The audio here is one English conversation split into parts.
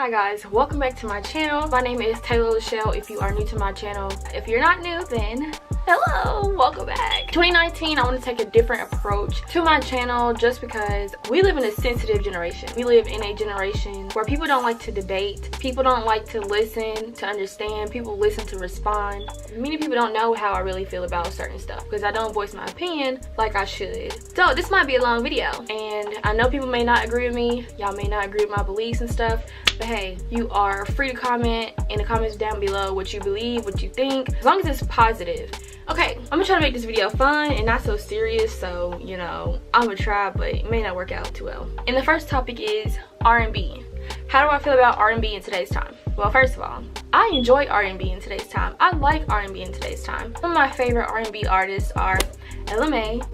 Hi guys, welcome back to my channel. My name is LeChele if you are new to my channel. If you're not new, then hello, welcome back. 2019, I want to take a different approach to my channel just because we live in a sensitive generation. We live in a generation where people don't like to debate, people don't like to listen to understand, people listen to respond. Many people don't know how I really feel about certain stuff because I don't voice my opinion like I should. So this might be a long video, and I know people may not agree with me, y'all may not agree with my beliefs and stuff, but hey, you are free to comment in the comments down below what you believe, what you think, as long as it's positive. Okay, I'm gonna try to make this video fun and not so serious, so you know, I'm gonna try, but it may not work out too well. And the first topic is R&B. How do I feel about R&B in today's time? Well, first of all, I enjoy R&B in today's time. I like R&B in today's time. Some of my favorite R&B artists are LMA,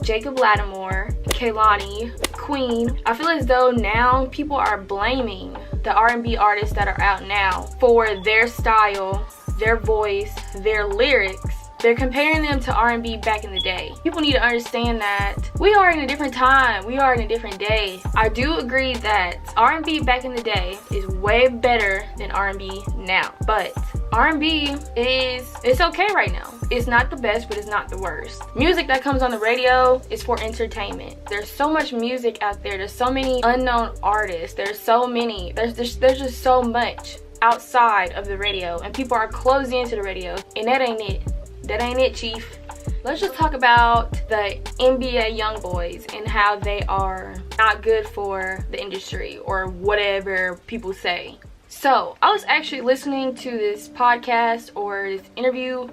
Jacob Lattimore, Kehlani, Queen. I feel as though now people are blaming the R&B artists that are out now for their style, their voice, their lyrics. They're comparing them to R&B back in the day. People need to understand that we are in a different time. We are in a different day. I do agree that R&B back in the day is way better than R&B now. But R&B it's okay right now. It's not the best, but it's not the worst. Music that comes on the radio is for entertainment. There's so much music out there. There's so many unknown artists. There's just so much outside of the radio, and people are closed into the radio, and that ain't it. That ain't it, chief. Let's just talk about the NBA Youngboys and how they are not good for the industry or whatever people say. So I was actually listening to this podcast or this interview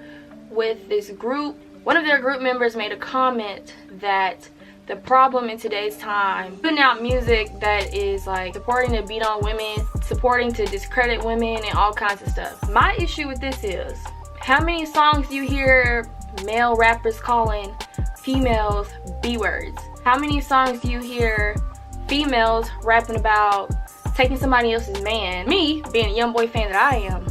with this group. One of their group members made a comment that the problem in today's time, putting out music that is like supporting to beat on women, supporting to discredit women, and all kinds of stuff. My issue with this is, how many songs do you hear male rappers calling females B-words? How many songs do you hear females rapping about taking somebody else's man? Me, being a Youngboy fan that I am,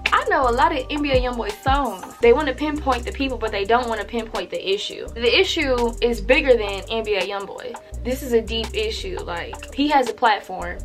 I know a lot of NBA Youngboy songs. They want to pinpoint the people, but they don't want to pinpoint the issue. The issue is bigger than NBA Youngboy. This is a deep issue. Like, he has a platform.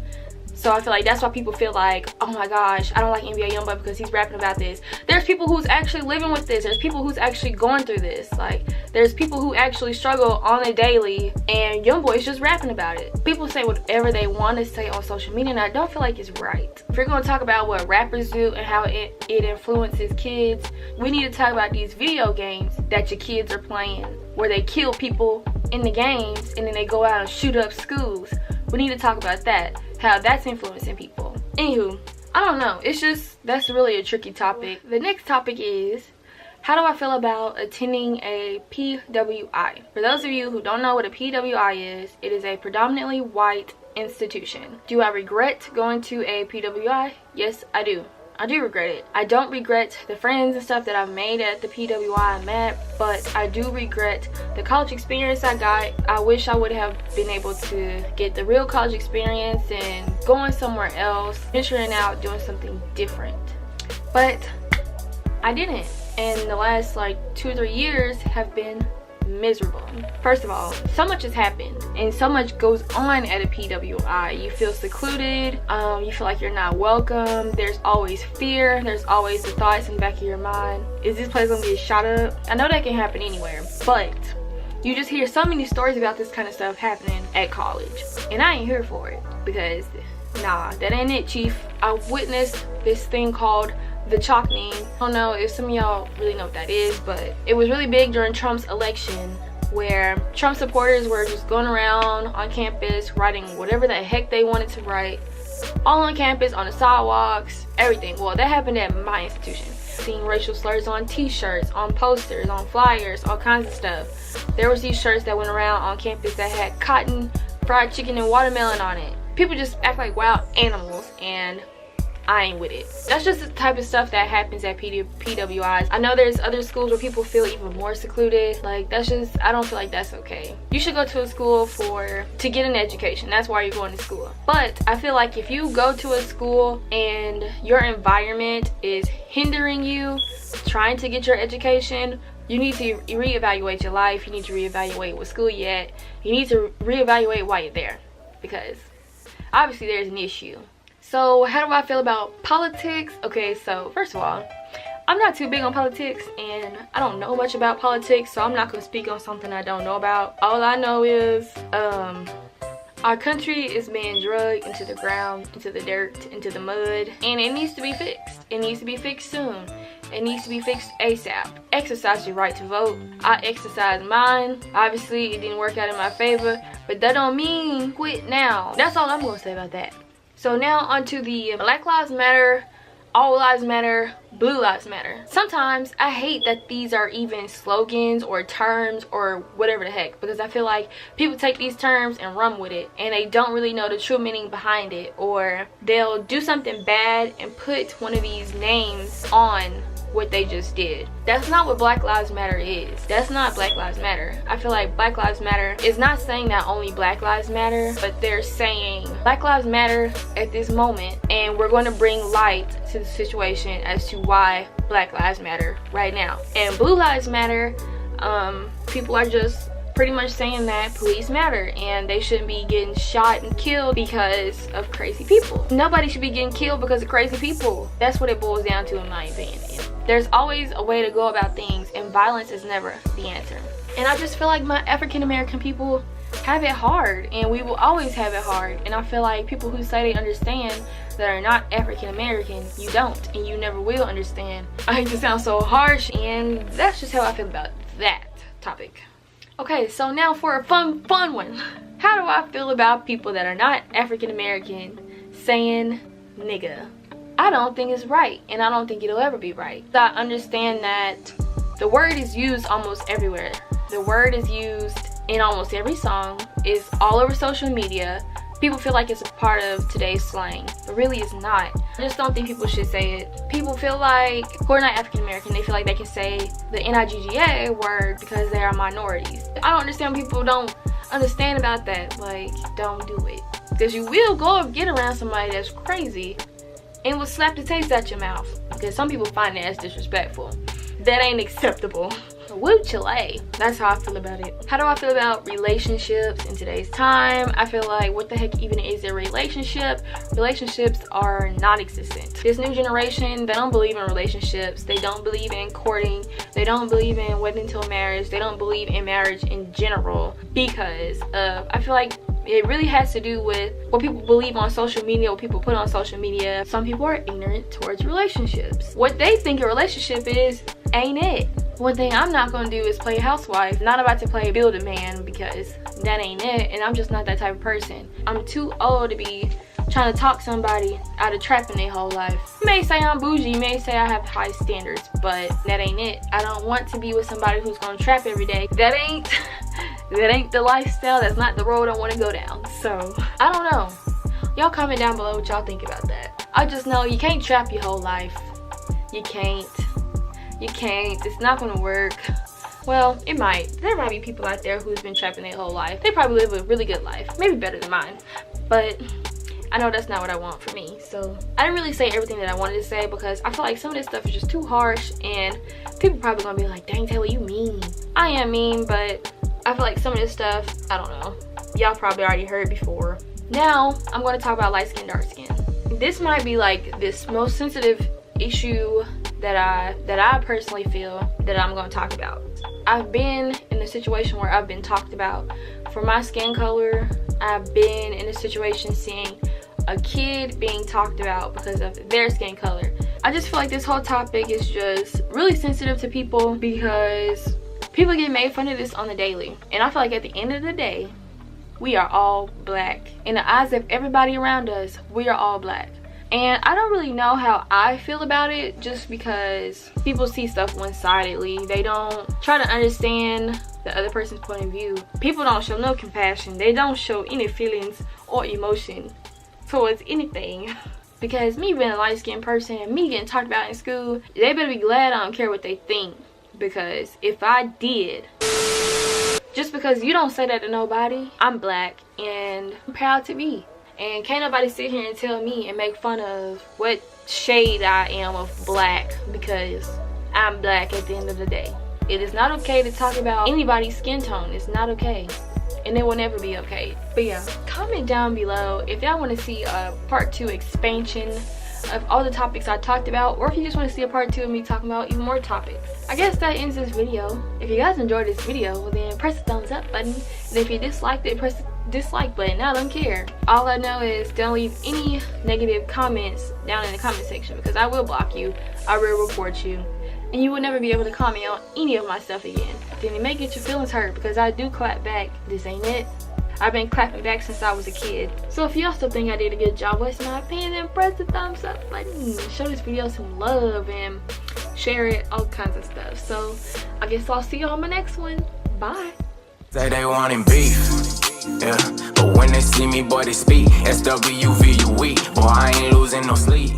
So I feel like that's why people feel like, oh my gosh, I don't like NBA Youngboy because he's rapping about this. There's people who's actually living with this. There's people who's actually going through this. Like, there's people who actually struggle on a daily, and Youngboy's just rapping about it. People say whatever they want to say on social media, and I don't feel like it's right. If you're going to talk about what rappers do and how it influences kids, we need to talk about these video games that your kids are playing, where they kill people in the games and then they go out and shoot up schools. We need to talk about that, how that's influencing people. Anywho, I don't know, it's just, that's really a tricky topic. The next topic is, how do I feel about attending a PWI? For those of you who don't know what a PWI is, it is a predominantly white institution. Do I regret going to a PWI? Yes, I do. I do regret it. I don't regret the friends and stuff that I've made at the PWI I'm at, but I do regret the college experience I got. I wish I would have been able to get the real college experience and going somewhere else, venturing out, doing something different. But I didn't. And the last like 2 or 3 years have been miserable. First of all, so much has happened and so much goes on at a PWI. You feel secluded, you feel like you're not welcome, there's always fear, there's always the thoughts in the back of your mind, is this place gonna get shot up? I know that can happen anywhere, but you just hear so many stories about this kind of stuff happening at college, and I ain't here for it because nah, that ain't it, chief. I witnessed this thing called the chalkning. I don't know if some of y'all really know what that is, but it was really big during Trump's election, where Trump supporters were just going around on campus writing whatever the heck they wanted to write, all on campus, on the sidewalks, everything. Well, that happened at my institution. Seeing racial slurs on t-shirts, on posters, on flyers, all kinds of stuff. There was these shirts that went around on campus that had cotton, fried chicken, and watermelon on it. People just act like wild animals, and I ain't with it. That's just the type of stuff that happens at PWIs. I know there's other schools where people feel even more secluded. Like, that's just, I don't feel like that's okay. You should go to a school to get an education. That's why you're going to school. But I feel like if you go to a school and your environment is hindering you trying to get your education, you need to reevaluate your life. You need to reevaluate what school you're at. You need to reevaluate why you're there, because obviously there's an issue. So how do I feel about politics? Okay, so first of all, I'm not too big on politics and I don't know much about politics, so I'm not gonna speak on something I don't know about. All I know is our country is being drugged into the ground, into the dirt, into the mud, and it needs to be fixed. It needs to be fixed soon. It needs to be fixed ASAP. Exercise your right to vote. I exercised mine. Obviously, it didn't work out in my favor, but that don't mean quit now. That's all I'm gonna say about that. So now onto the Black Lives Matter, All Lives Matter, Blue Lives Matter. Sometimes I hate that these are even slogans or terms or whatever the heck, because I feel like people take these terms and run with it and they don't really know the true meaning behind it, or they'll do something bad and put one of these names on what they just did. That's not what Black Lives Matter is. That's not Black Lives Matter. I feel like Black Lives Matter is not saying that only Black Lives Matter, but they're saying Black Lives Matter at this moment, and we're going to bring light to the situation as to why Black Lives Matter right now. And Blue Lives Matter, people are just pretty much saying that police matter and they shouldn't be getting shot and killed because of crazy people. Nobody should be getting killed because of crazy people. That's what it boils down to, in my opinion. There's always a way to go about things, and violence is never the answer. And I just feel like my African American people have it hard, and we will always have it hard. And I feel like people who say they understand that are not African American, you don't, and you never will understand. I hate to sound so harsh, and that's just how I feel about that topic. Okay, so now for a fun one. How do I feel about people that are not African American saying nigga? I don't think it's right, and I don't think it'll ever be right. I understand that the word is used almost everywhere. The word is used in almost every song. It's all over social media. People feel like it's a part of today's slang, but really it's not. I just don't think people should say it. People feel like, who are not African American, they feel like they can say the N-I-G-G-A word because they are minorities. I don't understand when people don't understand about that. Like, don't do it. Because you will go and get around somebody that's crazy and will slap the taste out your mouth. Because some people find that as disrespectful. That ain't acceptable. LeChele. That's how I feel about it. How do I feel about relationships in today's time? I feel like, what the heck even is a relationship? Relationships are non-existent. This new generation, they don't believe in relationships. They don't believe in courting. They don't believe in waiting until marriage. They don't believe in marriage in general, because I feel like it really has to do with what people believe on social media, what people put on social media. Some people are ignorant towards relationships. What they think a relationship is ain't it. One thing I'm not gonna do is play a housewife. Not about to play build a man, because that ain't it, and I'm just not that type of person. I'm too old to be trying to talk somebody out of trapping their whole life. You may say I'm bougie, you may say I have high standards, but that ain't it. I don't want to be with somebody who's gonna trap every day. That ain't the lifestyle. That's not the road I want to go down. So I don't know. Y'all comment down below what y'all think about that. I just know you can't trap your whole life. You can't. It's not gonna work. Well, it might. There might be people out there who's been trapping their whole life. They probably live a really good life, maybe better than mine, but I know that's not what I want for me. So I didn't really say everything that I wanted to say, because I feel like some of this stuff is just too harsh, and people probably gonna be like, dang Taylor, you mean. I am mean, but I feel like some of this stuff, I don't know, y'all probably already heard before. Now I'm going to talk about light skin, dark skin. This might be like this most sensitive issue that I personally feel that I'm going to talk about. I've been in a situation where I've been talked about for my skin color. I've been in a situation seeing a kid being talked about because of their skin color. I just feel like this whole topic is just really sensitive to people, because people get made fun of this on the daily, and I feel like at the end of the day, we are all black. In the eyes of everybody around us, we are all black. And I don't really know how I feel about it, just because people see stuff one-sidedly. They don't try to understand the other person's point of view. People don't show no compassion. They don't show any feelings or emotion towards anything. Because me being a light-skinned person and me getting talked about in school, they better be glad I don't care what they think. Because if I did, just because you don't say that to nobody, I'm black and I'm proud to be. And can't nobody sit here and tell me and make fun of what shade I am of black, because I'm black at the end of the day. It is not okay to talk about anybody's skin tone. It's not okay. and it will never be okay. But yeah, comment down below if y'all want to see a part 2 expansion of all the topics I talked about, or if you just want to see a part 2 of me talking about even more topics. I guess that ends this video. If you guys enjoyed this video, well then press the thumbs up button, and if you disliked it, press the dislike button. I don't care. All I know is don't leave any negative comments down in the comment section, because I will block you, I will report you, and you will never be able to comment on any of my stuff again. Then it may get your feelings hurt, because I do clap back. This ain't it. I've been clapping back since I was a kid. So if you also think I did a good job voicing my opinion, then press the thumbs up button. Show this video some love and share it, all kinds of stuff. So I guess I'll see you on my next one. Bye. Say they wantin' beef, yeah, but when they see me, boy, they speak. SWVUE, boy, I ain't losing no sleep.